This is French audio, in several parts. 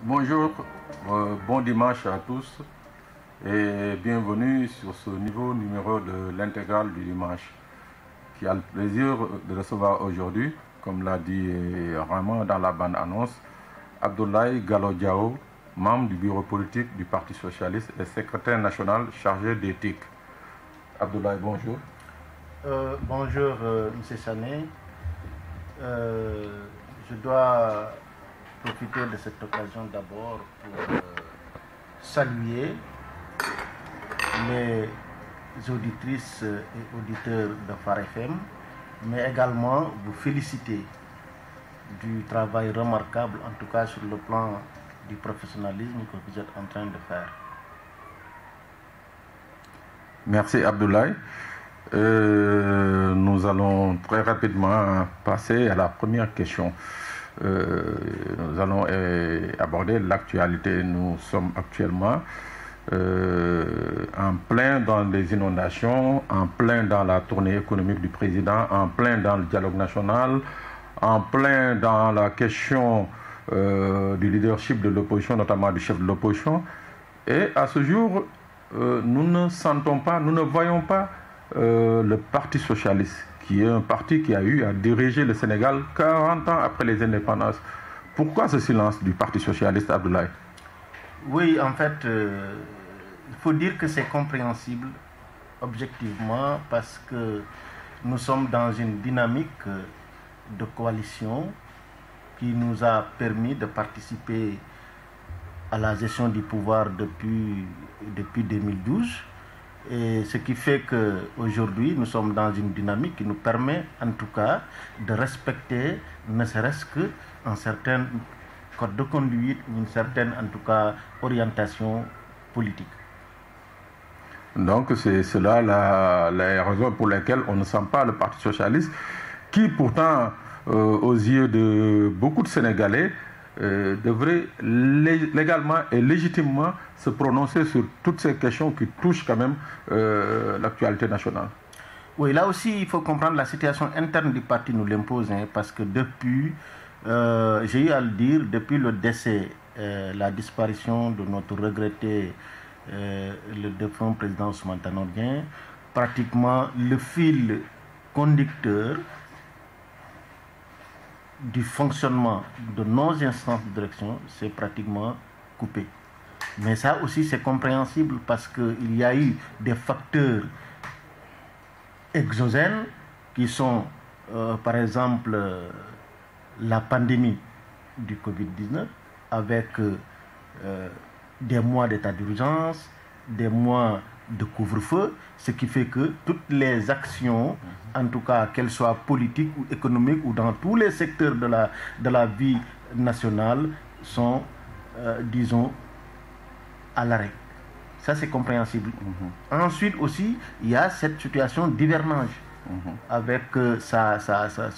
Bonjour, bon dimanche à tous et bienvenue sur ce nouveau numéro de l'intégrale du dimanche qui a le plaisir de recevoir aujourd'hui, comme l'a dit Raymond dans la bande-annonce, Abdoulaye Gallo Diao, membre du bureau politique du Parti Socialiste et secrétaire national chargé d'éthique. Abdoulaye, bonjour. Bonjour, M. Sané. Je dois profiter de cette occasion d'abord pour saluer les auditrices et auditeurs de Phare FM, mais également vous féliciter du travail remarquable, en tout cas sur le plan du professionnalisme que vous êtes en train de faire. Merci Abdoulaye. Nous allons très rapidement passer à la première question. Nous allons aborder l'actualité. Nous sommes actuellement en plein dans les inondations, en plein dans la tournée économique du président, en plein dans le dialogue national, en plein dans la question du leadership de l'opposition, notamment du chef de l'opposition. Et à ce jour, nous ne sentons pas, nous ne voyons pas le Parti Socialiste, qui est un parti qui a eu à diriger le Sénégal 40 ans après les indépendances. Pourquoi ce silence du Parti Socialiste, Abdoulaye? Oui, en fait, il faut dire que c'est compréhensible objectivement parce que nous sommes dans une dynamique de coalition qui nous a permis de participer à la gestion du pouvoir depuis 2012. Et ce qui fait qu'aujourd'hui, nous sommes dans une dynamique qui nous permet, en tout cas, de respecter, ne serait-ce qu'un certain code de conduite, une certaine, en tout cas, orientation politique. Donc, c'est cela la raison pour laquelle on ne sent pas le Parti Socialiste, qui pourtant, aux yeux de beaucoup de Sénégalais, devrait légalement et légitimement se prononcer sur toutes ces questions qui touchent quand même l'actualité nationale. Oui, là aussi, il faut comprendre la situation interne du parti nous l'impose, parce que depuis, j'ai eu à le dire, depuis le décès, la disparition de notre regretté, le défunt président Ousmane Tanor Dieng, pratiquement le fil conducteur du fonctionnement de nos instances de direction, c'est pratiquement coupé. Mais ça aussi, c'est compréhensible parce qu'il y a eu des facteurs exogènes qui sont, par exemple, la pandémie du Covid-19 avec des mois d'état d'urgence, des mois de couvre-feu, ce qui fait que toutes les actions, en tout cas qu'elles soient politiques ou économiques ou dans tous les secteurs de la vie nationale, sont, disons, à l'arrêt. Ça, c'est compréhensible. Ensuite aussi, il y a cette situation d'hivernage avec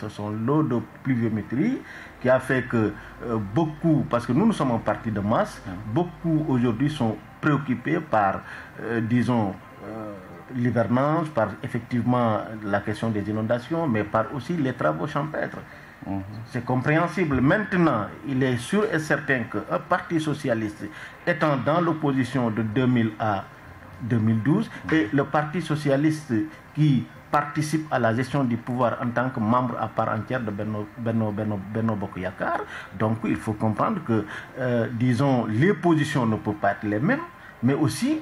son lot de pluviométrie qui a fait que beaucoup, parce que nous sommes un parti de masse, beaucoup aujourd'hui sont préoccupés par, disons, l'hivernage, par effectivement la question des inondations, mais par aussi les travaux champêtres. C'est compréhensible. Maintenant, il est sûr et certain qu'un parti socialiste étant dans l'opposition de 2000 à 2012 et le parti socialiste qui participe à la gestion du pouvoir en tant que membre à part entière de Benno Bokk Yakaar, donc il faut comprendre que, disons, les positions ne peuvent pas être les mêmes, mais aussi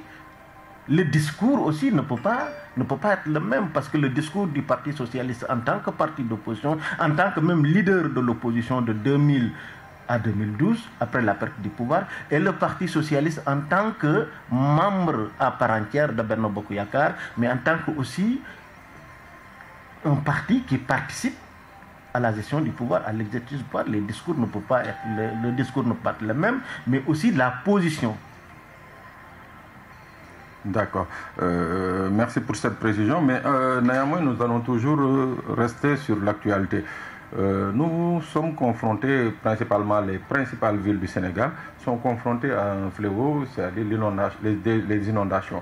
le discours aussi ne peut pas être le même, parce que le discours du Parti Socialiste en tant que parti d'opposition, en tant que même leader de l'opposition de 2000 à 2012, après la perte du pouvoir, et le Parti Socialiste en tant que membre à part entière de Benno Bokk Yakaar, mais en tant que aussi un parti qui participe à la gestion du pouvoir, à l'exercice du pouvoir. Les discours ne peuvent pas être le discours ne peut pas être le même, mais aussi la position. D'accord. Merci pour cette précision, mais néanmoins, nous allons toujours rester sur l'actualité. Nous sommes confrontés, principalement les principales villes du Sénégal, sont confrontées à un fléau, c'est-à-dire les inondations.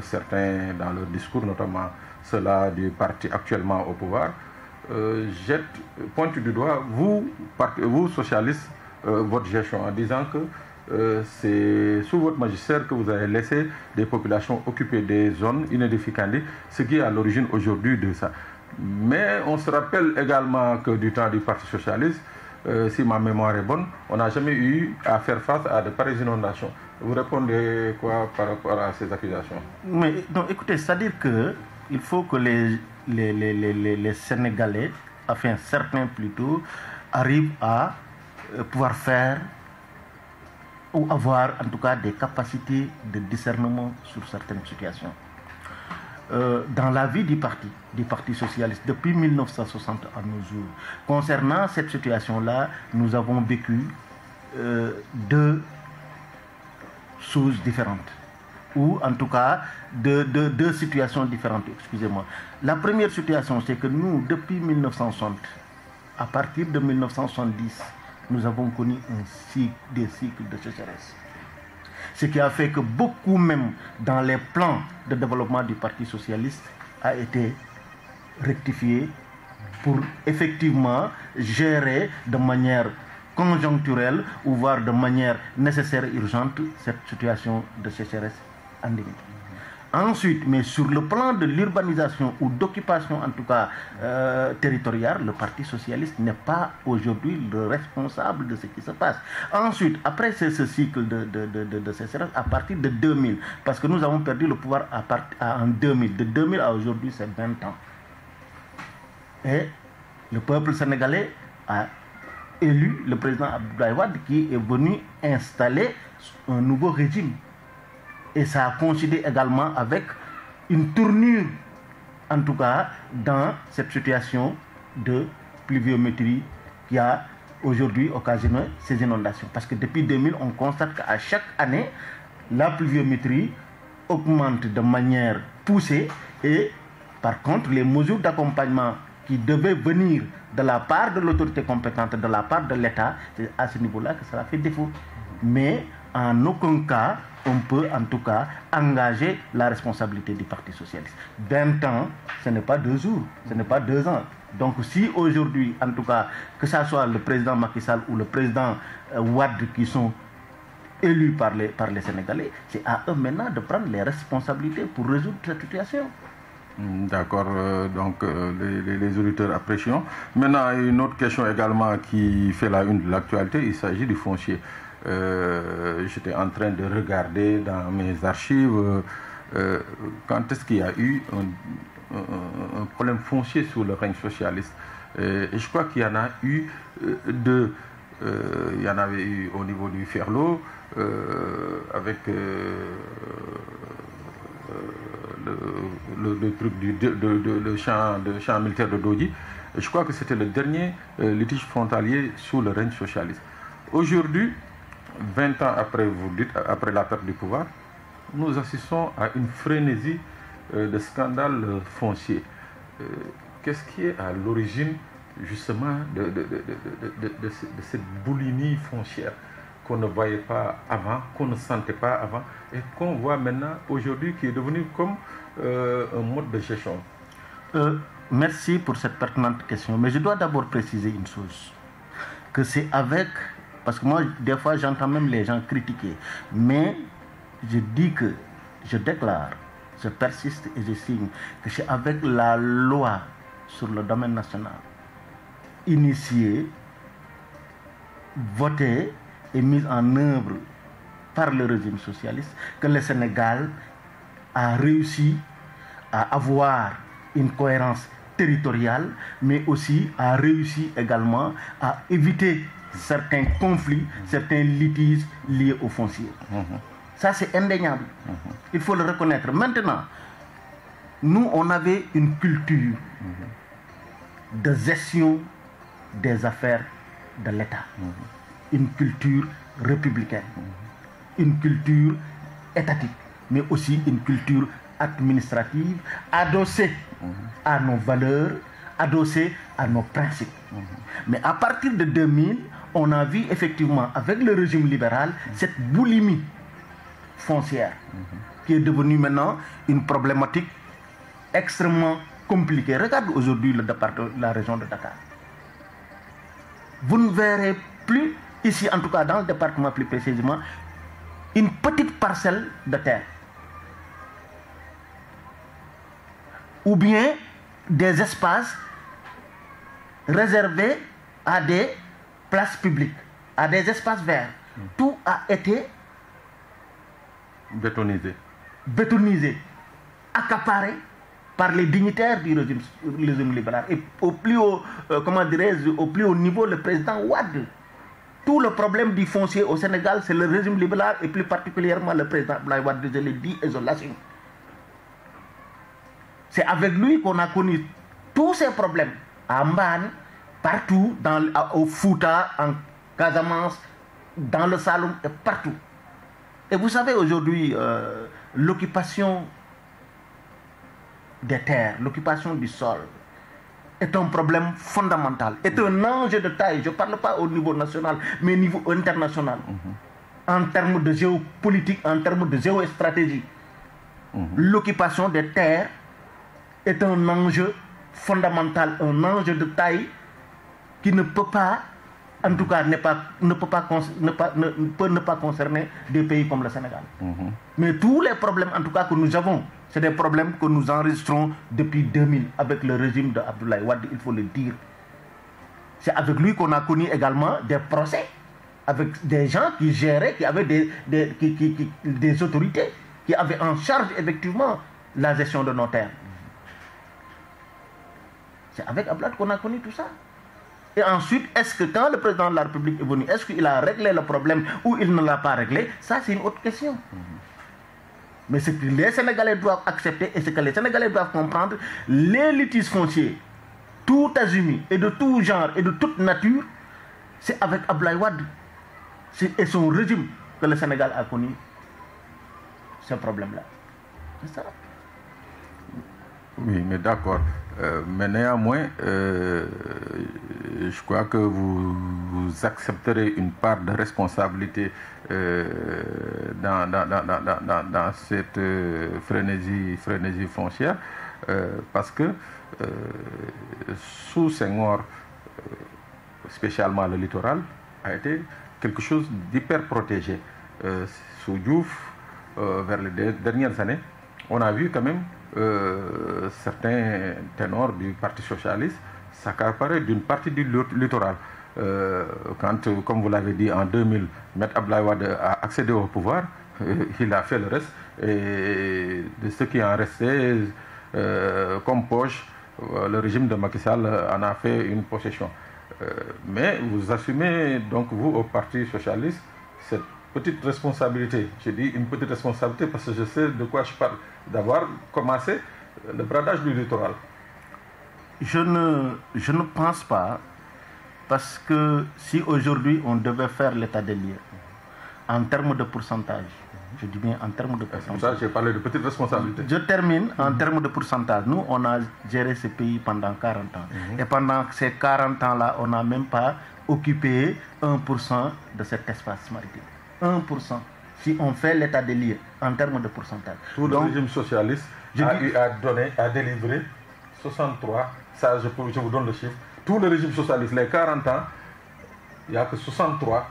Certains, dans leur discours, notamment ceux-là du parti actuellement au pouvoir, pointent du doigt, vous socialistes, votre gestion en disant que c'est sous votre magistère que vous avez laissé des populations occuper des zones inédificantes, ce qui est à l'origine aujourd'hui de ça. Mais on se rappelle également que du temps du Parti socialiste, si ma mémoire est bonne, on n'a jamais eu à faire face à de pareilles inondations. Vous répondez quoi par rapport à ces accusations? Mais non, écoutez, c'est-à-dire qu'il faut que les Sénégalais, enfin certains plutôt, arrivent à pouvoir faire ou avoir en tout cas des capacités de discernement sur certaines situations. Dans la vie du Parti socialiste, depuis 1960 à nos jours, concernant cette situation-là, nous avons vécu deux choses différentes, ou en tout cas deux situations différentes, excusez-moi. La première situation, c'est que nous, depuis 1960, à partir de 1970, nous avons connu des cycles de sécheresse. Ce qui a fait que beaucoup même dans les plans de développement du Parti socialiste a été rectifié pour effectivement gérer de manière conjoncturelle ou voire de manière nécessaire et urgente cette situation de sécheresse endémique. Ensuite, mais sur le plan de l'urbanisation ou d'occupation en tout cas territoriale, le Parti socialiste n'est pas aujourd'hui le responsable de ce qui se passe. Ensuite, après ce cycle de sécheresse, à partir de 2000, parce que nous avons perdu le pouvoir en 2000, de 2000 à aujourd'hui c'est 20 ans. Et le peuple sénégalais a élu le président Abdoulaye Wade qui est venu installer un nouveau régime. Et ça a coïncidé également avec une tournure, en tout cas, dans cette situation de pluviométrie qui a aujourd'hui occasionné ces inondations. Parce que depuis 2000, on constate qu'à chaque année, la pluviométrie augmente de manière poussée et par contre, les mesures d'accompagnement qui devaient venir de la part de l'autorité compétente, de la part de l'État, c'est à ce niveau-là que ça a fait défaut. Mais en aucun cas, on peut en tout cas engager la responsabilité du Parti socialiste. 20 ans, ce n'est pas 2 jours, ce n'est pas 2 ans. Donc si aujourd'hui, en tout cas, que ce soit le président Macky Sall ou le président Wade qui sont élus par les Sénégalais, c'est à eux maintenant de prendre les responsabilités pour résoudre cette situation. D'accord, donc les auditeurs apprécient. Maintenant, une autre question également qui fait la une de l'actualité, il s'agit du foncier. J'étais en train de regarder dans mes archives quand est-ce qu'il y a eu un problème foncier sous le règne socialiste. Et je crois qu'il y en a eu deux. Il y en avait eu au niveau du Ferlo avec le truc le champ militaire de Dodji. Je crois que c'était le dernier litige frontalier sous le règne socialiste. Aujourd'hui, 20 ans après, vous dites, après la perte du pouvoir, nous assistons à une frénésie de scandales fonciers. Qu'est-ce qui est à l'origine justement de cette boulimie foncière qu'on ne voyait pas avant, qu'on ne sentait pas avant et qu'on voit maintenant aujourd'hui qui est devenu comme un mode de gestion? Merci pour cette pertinente question, mais je dois d'abord préciser une chose, que c'est avec... Parce que moi, des fois, j'entends même les gens critiquer. Mais je dis que, je déclare, je persiste et je signe que c'est avec la loi sur le domaine national, initiée, votée et mise en œuvre par le régime socialiste, que le Sénégal a réussi à avoir une cohérence territoriale, mais aussi a réussi également à éviter certains conflits, certains litiges liés aux fonciers. Ça, c'est indéniable. Il faut le reconnaître. Maintenant, nous, on avait une culture de gestion des affaires de l'État. Une culture républicaine. Une culture étatique, mais aussi une culture administrative adossée à nos valeurs, adossée à nos principes. Mais à partir de 2000, on a vu effectivement avec le régime libéral cette boulimie foncière qui est devenue maintenant une problématique extrêmement compliquée. Regarde aujourd'hui le département, la région de Dakar. Vous ne verrez plus ici en tout cas dans le département plus précisément, une petite parcelle de terre. Ou bien des espaces réservés à des places publiques, à des espaces verts. Tout a été bétonisé, accaparé par les dignitaires du régime libéral. Et au plus haut, au plus haut niveau, le président Wade. Tout le problème du foncier au Sénégal, c'est le régime libéral et plus particulièrement le président Abdoulaye Wade, je l'ai dit et je l'assume. C'est avec lui qu'on a connu tous ces problèmes à Mbane, partout, au Fouta, en Casamance, dans le Saloum et partout. Et vous savez aujourd'hui, l'occupation des terres, l'occupation du sol est un problème fondamental, est un enjeu de taille. Je ne parle pas au niveau national, mais au niveau international. En termes de géopolitique, en termes de géostratégie. L'occupation des terres est un enjeu fondamental, un enjeu de taille qui ne peut pas, en tout cas, ne peut ne pas concerner des pays comme le Sénégal. Mais tous les problèmes, en tout cas, que nous avons, c'est des problèmes que nous enregistrons depuis 2000 avec le régime de Abdoulaye Wade, il faut le dire. C'est avec lui qu'on a connu également des procès, avec des gens qui géraient, qui avaient des autorités, qui avaient en charge effectivement la gestion de nos terres. C'est avec Abdoulaye qu'on a connu tout ça. Et ensuite, est-ce que quand le président de la République est venu, est-ce qu'il a réglé le problème ou il ne l'a pas réglé? Ça, c'est une autre question. Mais ce que les Sénégalais doivent accepter et ce que les Sénégalais doivent comprendre, les litiges fonciers, tout azimut et de tout genre et de toute nature, c'est avec Abdoulaye Wade et son régime que le Sénégal a connu ce problème-là. C'est ça. Oui, mais d'accord. Mais néanmoins, je crois que vous accepterez une part de responsabilité dans cette frénésie foncière, parce que sous Senghor, spécialement le littoral, a été quelque chose d'hyper protégé. Sous Diouf, vers les dernières années, on a vu quand même certains ténors du Parti socialiste s'accaparer d'une partie du littoral. Quand, comme vous l'avez dit, en 2000, M. Abdoulaye Wade a accédé au pouvoir, il a fait le reste. Et de ce qui en restait comme poche, le régime de Macky Sall en a fait une possession. Mais vous assumez donc, vous, au Parti socialiste, cette petite responsabilité. Je dis une petite responsabilité parce que je sais de quoi je parle. D'avoir commencé le bradage du littoral. Je ne pense pas, parce que si aujourd'hui on devait faire l'état des lieux, en termes de pourcentage, je dis bien en termes de pourcentage. C'est pour ça que j'ai parlé de petite responsabilité. Je termine en termes de pourcentage. Nous, on a géré ce pays pendant 40 ans. Et pendant ces 40 ans-là, on n'a même pas occupé 1% de cet espace maritime. 1%. Si on fait l'état des lieux en termes de pourcentage. Tout le régime socialiste a délivré 63, ça je vous donne le chiffre, tout le régime socialiste, les 40 ans, il n'y a que 63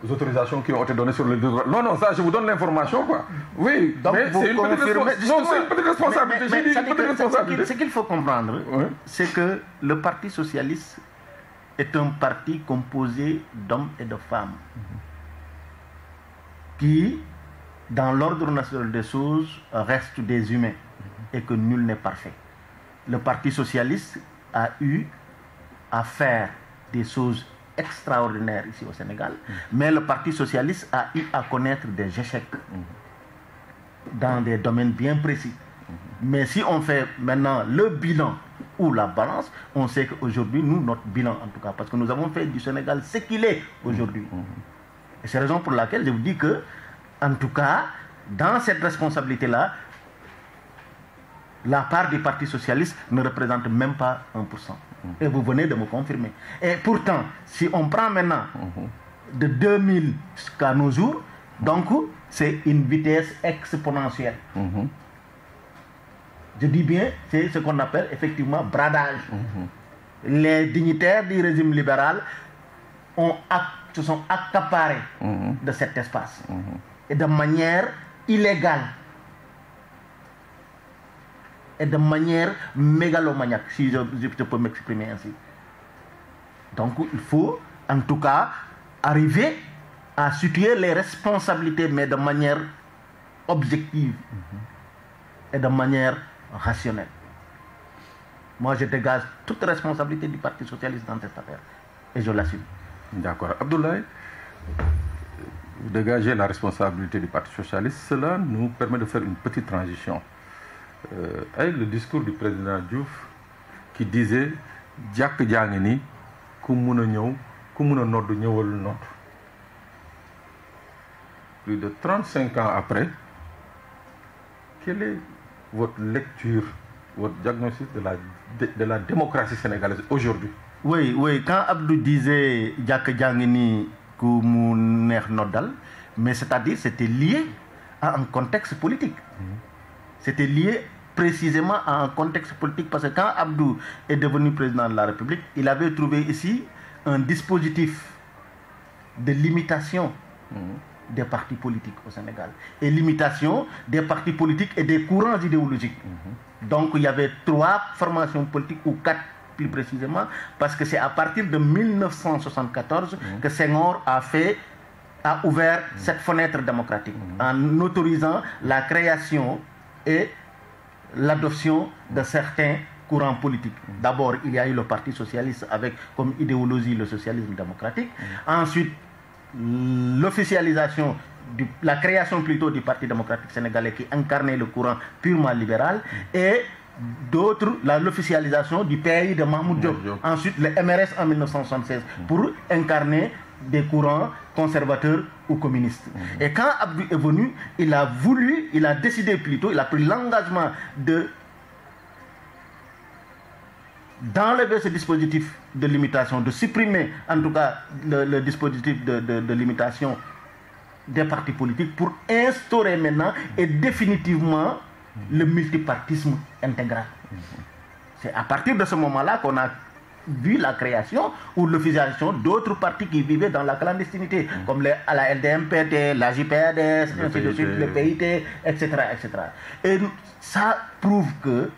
autorisations qui ont été données sur le littoral. Non, ça je vous donne l'information quoi. Oui, donc mais c'est une petite responsabilité. Ce qu'il faut comprendre, c'est que le Parti socialiste est un parti composé d'hommes et de femmes qui, dans l'ordre national des choses, restent des humains et que nul n'est parfait. Le Parti socialiste a eu à faire des choses extraordinaires ici au Sénégal, mais le Parti socialiste a eu à connaître des échecs dans des domaines bien précis. Mais si on fait maintenant le bilan ou la balance, on sait qu'aujourd'hui, nous, notre bilan en tout cas, parce que nous avons fait du Sénégal ce qu'il est aujourd'hui. Et c'est la raison pour laquelle je vous dis que, en tout cas, dans cette responsabilité-là, la part du Parti socialiste ne représente même pas 1%. Et vous venez de me confirmer. Et pourtant, si on prend maintenant de 2000 jusqu'à nos jours, donc c'est une vitesse exponentielle. Je dis bien, c'est ce qu'on appelle effectivement bradage. Les dignitaires du régime libéral ont se sont accaparés de cet espace. Et de manière illégale. Et de manière mégalomaniaque, si je peux m'exprimer ainsi. Donc il faut en tout cas arriver à situer les responsabilités, mais de manière objective et de manière rationnelle. Moi, je dégage toute responsabilité du Parti socialiste dans cette affaire. Et je l'assume. D'accord. Abdoulaye, vous dégagez la responsabilité du Parti socialiste. Cela nous permet de faire une petite transition. Avec le discours du président Diouf qui disait « Diak Diangeni, Kumuna Nyo, Kumuna Nodu Nyowal Nodu ». Plus de 35 ans après, quelle est votre lecture, votre diagnostic de la démocratie sénégalaise aujourd'hui? Oui, quand Abdou disait Diak Diangeni, Kumuna Nodal, mais c'est-à-dire c'était lié à un contexte politique. C'était lié précisément à un contexte politique parce que quand Abdou est devenu président de la République, il avait trouvé ici un dispositif de limitation des partis politiques au Sénégal et limitation des partis politiques et des courants idéologiques. Donc il y avait 3 formations politiques ou 4 plus précisément parce que c'est à partir de 1974 que Senghor a ouvert cette fenêtre démocratique en autorisant la création et l'adoption de certains courants politiques. D'abord, il y a eu le Parti socialiste avec comme idéologie le socialisme démocratique. Ensuite, l'officialisation, la création plutôt du Parti démocratique sénégalais qui incarnait le courant purement libéral et d'autres, l'officialisation du pays de Mahmoud Diop. Ensuite, le MRS en 1976 pour incarner des courants conservateurs ou communistes. Et quand Abdou est venu, il a décidé plutôt, il a pris l'engagement d'enlever ce dispositif de limitation, de supprimer en tout cas le dispositif de limitation des partis politiques pour instaurer maintenant et définitivement le multipartisme intégral. C'est à partir de ce moment-là qu'on a vu la création ou l'officialisation d'autres partis qui vivaient dans la clandestinité, comme la LDMPT, la JPADS, ainsi de suite, le PIT, etc., etc. Et ça prouve que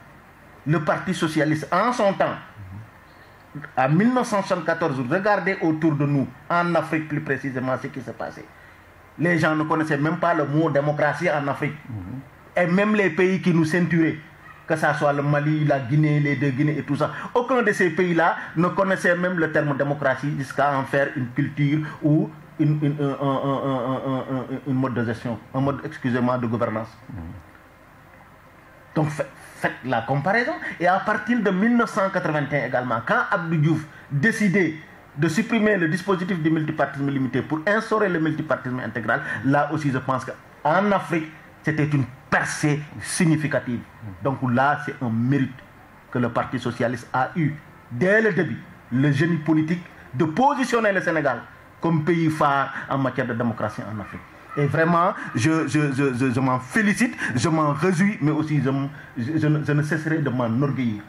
le Parti socialiste, en son temps, en 1974, regardez autour de nous, en Afrique plus précisément, ce qui s'est passé. Les gens ne connaissaient même pas le mot démocratie en Afrique. Et même les pays qui nous ceinturaient, que ce soit le Mali, la Guinée, les 2 Guinées et tout ça. Aucun de ces pays-là ne connaissait même le terme démocratie jusqu'à en faire une culture ou une mode de gestion, un mode, excusez-moi, de gouvernance. Donc faites la comparaison. Et à partir de 1981 également, quand Abdou Diouf décidait de supprimer le dispositif du multipartisme limité pour instaurer le multipartisme intégral, là aussi je pense qu'en Afrique, c'était une percée significative. Donc là, c'est un mérite que le Parti socialiste a eu dès le début, le génie politique, de positionner le Sénégal comme pays phare en matière de démocratie en Afrique. Et vraiment, je m'en félicite, je m'en réjouis, mais aussi je ne cesserai de m'enorgueillir.